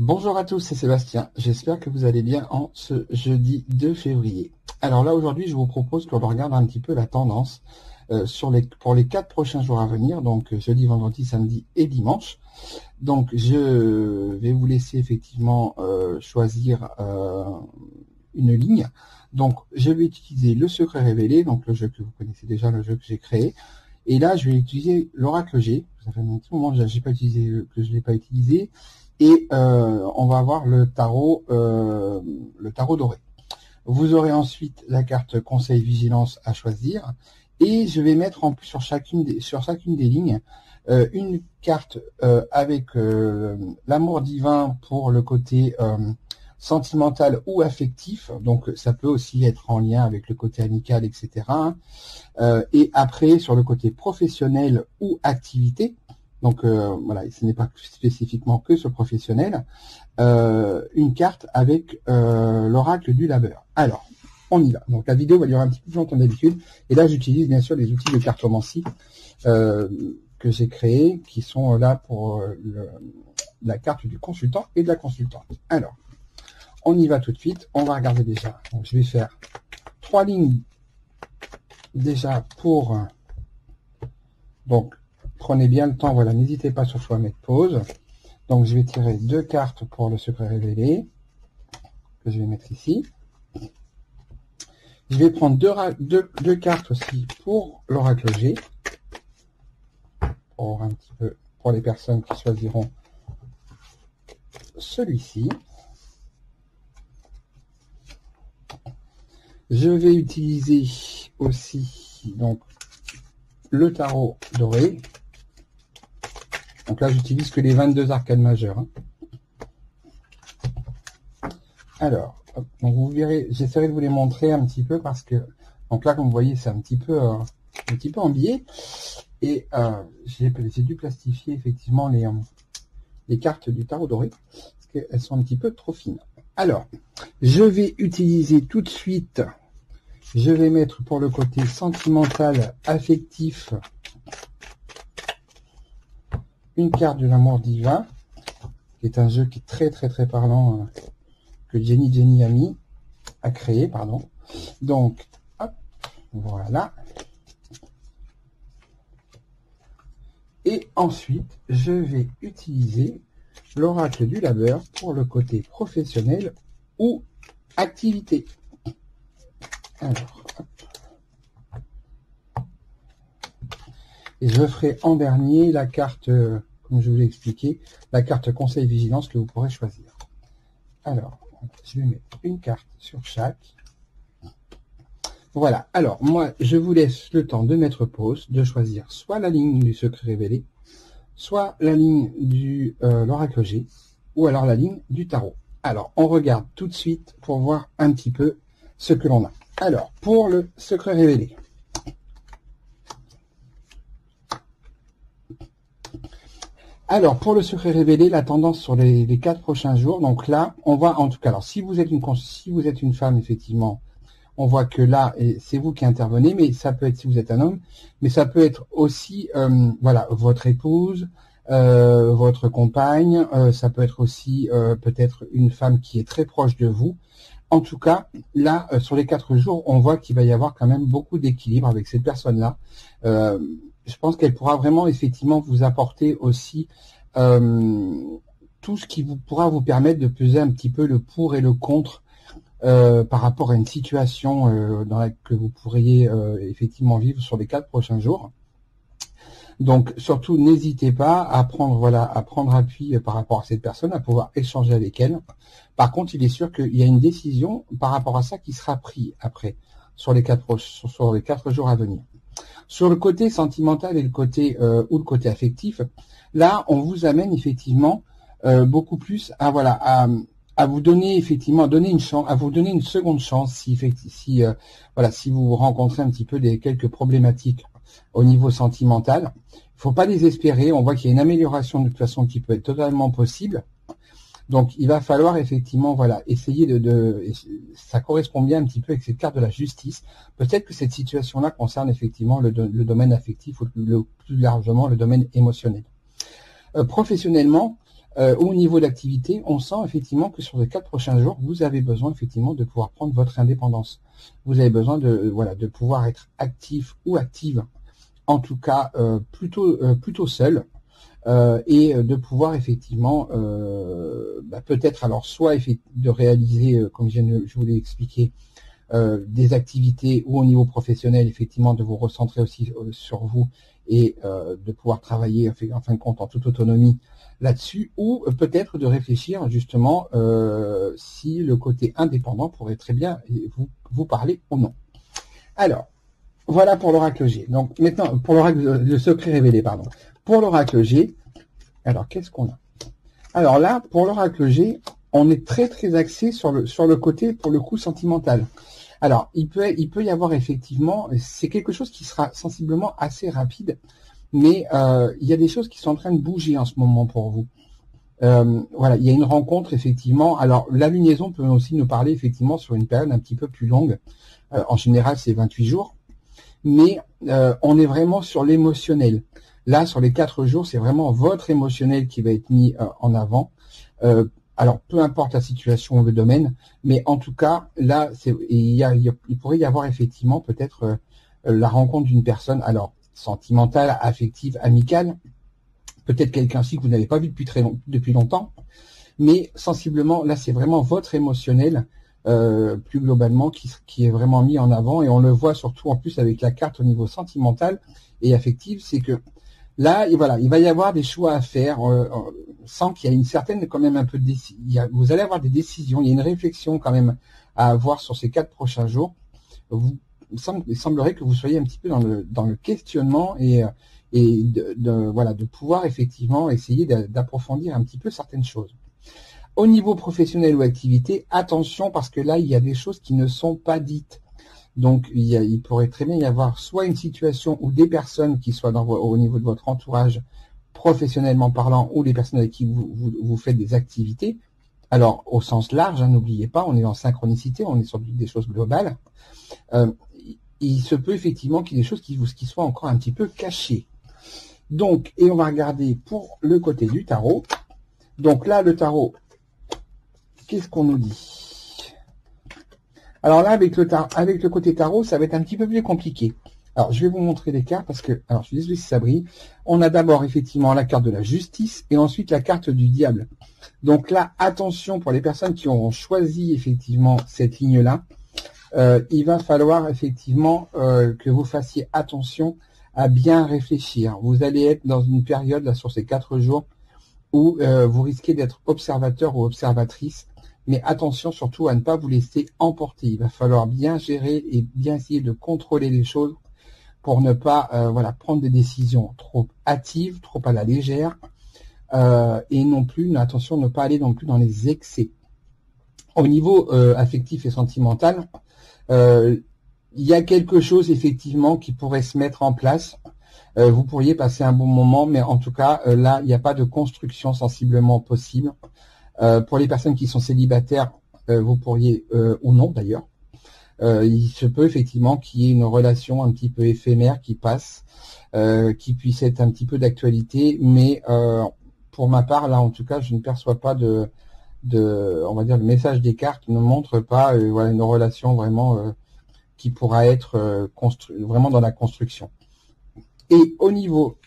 Bonjour à tous, c'est Sébastien. J'espère que vous allez bien en ce jeudi 2 février. Alors là, aujourd'hui, je vous propose qu'on regarde un petit peu la tendance pour les 4 prochains jours à venir, donc jeudi, vendredi, samedi et dimanche. Donc, je vais vous laisser effectivement choisir une ligne. Donc, je vais utiliser le secret révélé, donc le jeu que vous connaissez déjà, le jeu que j'ai créé. Et là, je vais utiliser l'oracle G. Ça fait un petit moment que je ne l'ai pas utilisé. Et on va avoir le tarot doré. Vous aurez ensuite la carte conseil vigilance à choisir. Et je vais mettre sur chacune des lignes une carte avec l'amour divin pour le côté sentimental ou affectif. Donc ça peut aussi être en lien avec le côté amical, etc. Et après, sur le côté professionnel ou activité, donc voilà, ce n'est pas spécifiquement que ce professionnel, une carte avec l'oracle du labeur. Alors, on y va. Donc la vidéo va durer un petit peu plus longtemps que d'habitude. Et là, j'utilise bien sûr les outils de cartomancie que j'ai créés, qui sont là pour la carte du consultant et de la consultante. Alors, on y va tout de suite. On va regarder déjà. Donc, je vais faire 3 lignes déjà pour... donc, prenez bien le temps, voilà, n'hésitez pas surtout à mettre pause. Donc je vais tirer 2 cartes pour le secret révélé, que je vais mettre ici. Je vais prendre deux cartes aussi pour l'oracle G, pour un petit peu, pour les personnes qui choisiront celui-ci. Je vais utiliser aussi donc le tarot doré. Donc là, j'utilise que les 22 arcanes majeures. Alors, donc vous verrez, j'essaierai de vous les montrer un petit peu parce que, donc là, comme vous voyez, c'est un petit peu en biais. Et j'ai dû plastifier effectivement les cartes du tarot doré parce qu'elles sont un petit peu trop fines. Alors, je vais utiliser tout de suite, je vais mettre pour le côté sentimental, affectif, une carte de l'amour divin, qui est un jeu qui est très très très parlant, que Jenny a créé, pardon. Donc, hop, voilà. Et ensuite, je vais utiliser l'oracle du labeur pour le côté professionnel ou activité. Alors, hop. Et je ferai en dernier la carte, comme je vous l'ai expliqué, la carte conseil vigilance que vous pourrez choisir. Alors, je vais mettre une carte sur chaque. Voilà. Alors, moi, je vous laisse le temps de mettre pause, de choisir soit la ligne du secret révélé, soit la ligne du l'oracle G, ou alors la ligne du tarot. Alors, on regarde tout de suite pour voir un petit peu ce que l'on a. Alors, pour le secret révélé. Alors, pour le secret révélé, la tendance sur les 4 prochains jours, donc là, on voit en tout cas, alors si vous êtes une femme, effectivement, on voit que là, c'est vous qui intervenez, mais ça peut être si vous êtes un homme, mais ça peut être aussi, voilà, votre épouse, votre compagne, ça peut être aussi peut-être une femme qui est très proche de vous. En tout cas, là, sur les 4 jours, on voit qu'il va y avoir quand même beaucoup d'équilibre avec cette personne-là. Je pense qu'elle pourra vraiment effectivement vous apporter aussi tout ce qui pourra vous permettre de peser un petit peu le pour et le contre par rapport à une situation que vous pourriez effectivement vivre sur les 4 prochains jours. Donc surtout n'hésitez pas à prendre appui par rapport à cette personne, à pouvoir échanger avec elle. Par contre, il est sûr qu'il y a une décision par rapport à ça qui sera prise après sur les 4 jours à venir. Sur le côté sentimental et le côté ou le côté affectif, là on vous amène effectivement beaucoup plus à vous donner effectivement à vous donner une seconde chance si vous rencontrez un petit peu quelques problématiques au niveau sentimental. Il faut pas désespérer, on voit qu'il y a une amélioration de toute façon qui peut être totalement possible. Donc, il va falloir effectivement, voilà, essayer ça correspond bien un petit peu avec cette carte de la justice. Peut-être que cette situation-là concerne effectivement le domaine affectif ou plus largement le domaine émotionnel. Professionnellement, Au niveau d'activité, on sent effectivement que sur les 4 prochains jours, vous avez besoin effectivement de pouvoir prendre votre indépendance. Vous avez besoin de pouvoir être actif ou active, en tout cas plutôt seul, et de pouvoir effectivement peut-être alors soit de réaliser, comme je vous l'ai expliqué, des activités ou au niveau professionnel, effectivement, de vous recentrer aussi sur vous et de pouvoir travailler en fin de compte en toute autonomie là-dessus, ou peut-être de réfléchir justement si le côté indépendant pourrait très bien vous parler ou non. Alors, voilà pour l'oracle G. Donc maintenant, pour l'oracle, le secret révélé, pardon. Pour l'oracle G, alors qu'est-ce qu'on a? Alors là, pour l'oracle G, on est très très axé sur le côté, pour le coup, sentimental. Alors, il peut y avoir effectivement, c'est quelque chose qui sera sensiblement assez rapide, mais il y a des choses qui sont en train de bouger en ce moment pour vous. Voilà, il y a une rencontre effectivement. Alors, la lunaison peut aussi nous parler effectivement sur une période un petit peu plus longue. En général, c'est 28 jours, mais on est vraiment sur l'émotionnel. Là, sur les 4 jours, c'est vraiment votre émotionnel qui va être mis en avant. Alors, peu importe la situation ou le domaine, mais en tout cas, là, il pourrait y avoir effectivement peut-être la rencontre d'une personne, alors sentimentale, affective, amicale, peut-être quelqu'un aussi que vous n'avez pas vu depuis longtemps, mais sensiblement, là, c'est vraiment votre émotionnel, plus globalement, qui est vraiment mis en avant, et on le voit surtout en plus avec la carte au niveau sentimental et affectif, c'est que là, et voilà, il va y avoir des choix à faire, sans qu'il y ait une certaine, quand même un peu de vous allez avoir des décisions, il y a une réflexion quand même à avoir sur ces 4 prochains jours. Il semblerait que vous soyez un petit peu dans le questionnement et de pouvoir effectivement essayer d'approfondir un petit peu certaines choses. Au niveau professionnel ou activité, attention parce que là, il y a des choses qui ne sont pas dites. Donc, il pourrait très bien y avoir soit une situation où des personnes qui soient au niveau de votre entourage, professionnellement parlant, ou les personnes avec qui vous faites des activités. Alors, au sens large, hein, n'oubliez pas, on est en synchronicité, on est sur des choses globales. Il se peut effectivement qu'il y ait des choses qui soient encore un petit peu cachées. Donc, et on va regarder pour le côté du tarot. Donc là, le tarot, qu'est-ce qu'on nous dit ? Alors là, avec le côté tarot, ça va être un petit peu plus compliqué. Alors, je vais vous montrer les cartes parce que, alors, je suis désolé si ça brille. On a d'abord, effectivement, la carte de la justice et ensuite la carte du diable. Donc là, attention pour les personnes qui ont choisi, effectivement, cette ligne-là. Il va falloir, effectivement, que vous fassiez attention à bien réfléchir. Vous allez être dans une période, là, sur ces 4 jours, où vous risquez d'être observateur ou observatrice. Mais attention surtout à ne pas vous laisser emporter. Il va falloir bien gérer et bien essayer de contrôler les choses pour ne pas prendre des décisions trop hâtives, trop à la légère, et non plus, attention, ne pas aller non plus dans les excès. Au niveau affectif et sentimental, il y a quelque chose effectivement qui pourrait se mettre en place. Vous pourriez passer un bon moment, mais en tout cas, là, il n'y a pas de construction sensiblement possible. Pour les personnes qui sont célibataires, vous pourriez, ou non d'ailleurs, il se peut effectivement qu'il y ait une relation un petit peu éphémère qui passe, qui puisse être un petit peu d'actualité, mais pour ma part, là en tout cas, je ne perçois pas on va dire, le message des cartes ne montre pas une relation vraiment qui pourra être vraiment dans la construction. Et au niveau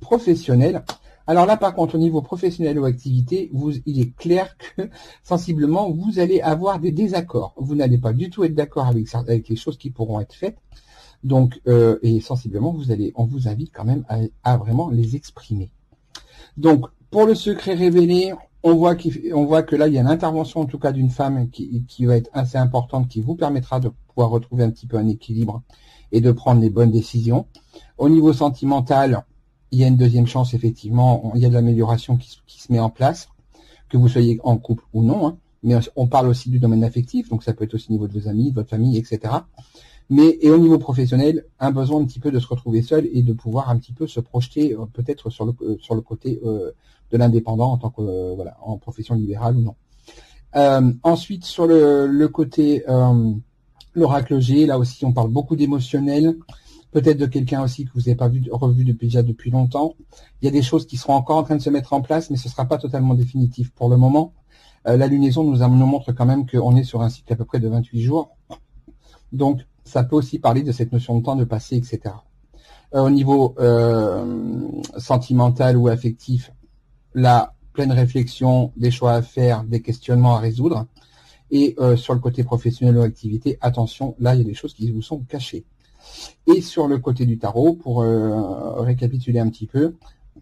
professionnel, alors là, par contre, au niveau professionnel ou activité, il est clair que, sensiblement, vous allez avoir des désaccords. Vous n'allez pas du tout être d'accord avec les choses qui pourront être faites. Donc, et sensiblement, on vous invite quand même à vraiment les exprimer. Donc, pour le secret révélé, on voit que là, il y a une intervention, en tout cas, d'une femme qui va être assez importante, qui vous permettra de pouvoir retrouver un petit peu un équilibre et de prendre les bonnes décisions. Au niveau sentimental, il y a une deuxième chance, effectivement, il y a de l'amélioration qui se met en place, que vous soyez en couple ou non, hein, mais on parle aussi du domaine affectif, donc ça peut être aussi au niveau de vos amis, de votre famille, etc. Et au niveau professionnel, un besoin un petit peu de se retrouver seul et de pouvoir un petit peu se projeter peut-être sur le côté de l'indépendant en tant que en profession libérale ou non. Ensuite, sur le côté l'oracle G, là aussi on parle beaucoup d'émotionnel. peut-être de quelqu'un aussi que vous n'avez pas revu depuis longtemps. Il y a des choses qui seront encore en train de se mettre en place, mais ce ne sera pas totalement définitif pour le moment. La lunaison nous montre quand même qu'on est sur un cycle à peu près de 28 jours. Donc, ça peut aussi parler de cette notion de temps de passé, etc. Au niveau sentimental ou affectif, la pleine réflexion, des choix à faire, des questionnements à résoudre. Et sur le côté professionnel ou activité, attention, là, il y a des choses qui vous sont cachées. Et sur le côté du tarot, pour récapituler un petit peu,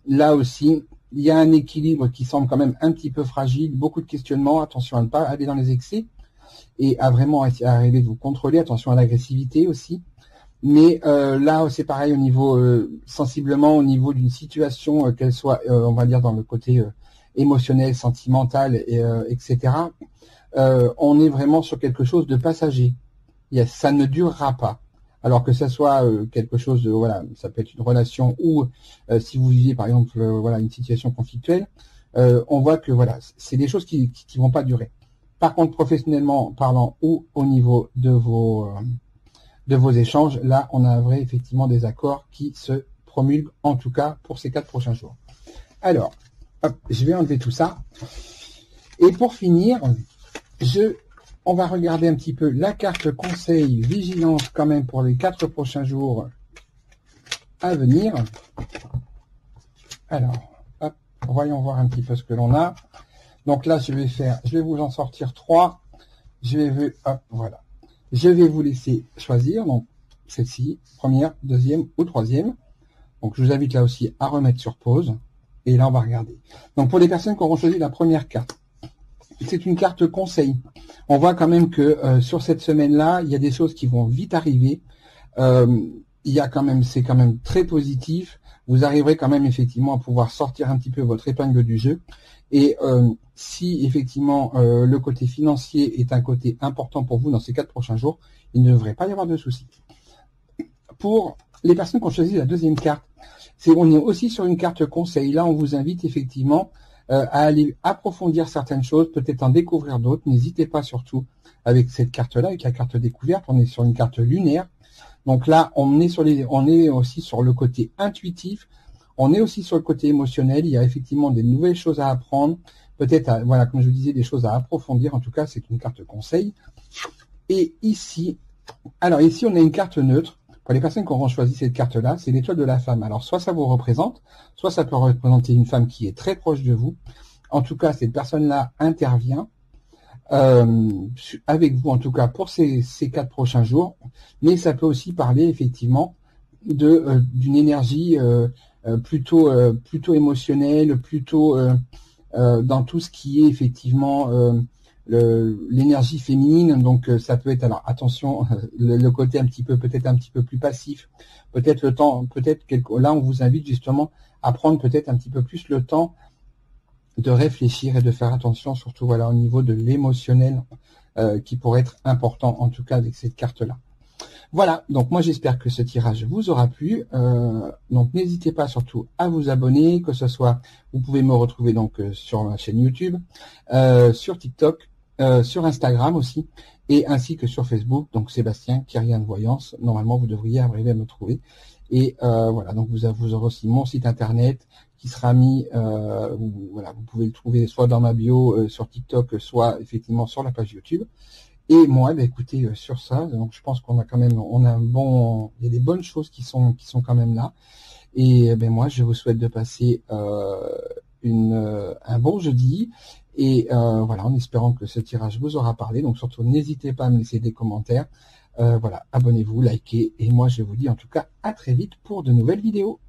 là aussi, il y a un équilibre qui semble quand même un petit peu fragile, beaucoup de questionnements, attention à ne pas aller dans les excès et à vraiment arriver de vous contrôler, attention à l'agressivité aussi. Mais là, c'est pareil au niveau, sensiblement au niveau d'une situation, qu'elle soit, on va dire, dans le côté émotionnel, sentimental, etc. On est vraiment sur quelque chose de passager. Ça ne durera pas. Alors que ça soit quelque chose de, voilà, ça peut être une relation ou si vous vivez par exemple voilà une situation conflictuelle, on voit que voilà, c'est des choses qui vont pas durer. Par contre, professionnellement parlant ou au niveau de vos échanges, là, on a vrai effectivement des accords qui se promulguent en tout cas pour ces 4 prochains jours. Alors, hop, je vais enlever tout ça. Et pour finir, on va regarder un petit peu la carte conseil vigilance quand même pour les 4 prochains jours à venir. Alors, hop, voyons voir un petit peu ce que l'on a. Donc là, je vais vous en sortir 3. Voilà. Je vais vous laisser choisir, donc celle-ci, première, deuxième ou troisième. Donc je vous invite là aussi à remettre sur pause. Et là, on va regarder. Donc pour les personnes qui auront choisi la première carte, c'est une carte conseil. On voit quand même que sur cette semaine-là, il y a des choses qui vont vite arriver. C'est quand même très positif. Vous arriverez quand même effectivement à pouvoir sortir un petit peu votre épingle du jeu. Et si effectivement le côté financier est un côté important pour vous dans ces 4 prochains jours, il ne devrait pas y avoir de soucis. Pour les personnes qui ont choisi la deuxième carte, on est aussi sur une carte conseil. Là, on vous invite effectivement à aller approfondir certaines choses, peut-être en découvrir d'autres. N'hésitez pas surtout avec cette carte-là, avec la carte découverte. On est sur une carte lunaire. Donc là, on est aussi sur le côté intuitif. On est aussi sur le côté émotionnel. Il y a effectivement des nouvelles choses à apprendre. Peut-être, voilà, comme je vous disais, des choses à approfondir. En tout cas, c'est une carte conseil. Et ici, on a une carte neutre. Pour les personnes qui auront choisi cette carte-là, c'est l'étoile de la femme. Alors, soit ça vous représente, soit ça peut représenter une femme qui est très proche de vous. En tout cas, cette personne-là intervient avec vous, en tout cas, pour ces 4 prochains jours. Mais ça peut aussi parler, effectivement, d'une énergie plutôt émotionnelle, plutôt dans tout ce qui est, effectivement, l'énergie féminine. Donc ça peut être, alors attention, le côté peut-être un petit peu plus passif, peut-être là on vous invite justement à prendre peut-être un petit peu plus le temps de réfléchir et de faire attention surtout voilà au niveau de l'émotionnel qui pourrait être important en tout cas avec cette carte là. Voilà, donc moi j'espère que ce tirage vous aura plu. Donc n'hésitez pas surtout à vous abonner, que ce soit, vous pouvez me retrouver donc sur ma chaîne YouTube, sur TikTok, sur Instagram aussi, et ainsi que sur Facebook, donc Sébastien Kyrian Voyance. Normalement vous devriez arriver à me trouver. Et voilà, donc vous aurez aussi mon site internet qui sera mis, voilà, vous pouvez le trouver soit dans ma bio sur TikTok, soit effectivement sur la page YouTube. Et moi, écoutez, sur ça, donc je pense qu'on a quand même, il y a des bonnes choses qui sont quand même là. Et moi, je vous souhaite de passer un bon jeudi. Et voilà, en espérant que ce tirage vous aura parlé. Donc surtout, n'hésitez pas à me laisser des commentaires. Voilà, abonnez-vous, likez. Et moi, je vous dis en tout cas à très vite pour de nouvelles vidéos.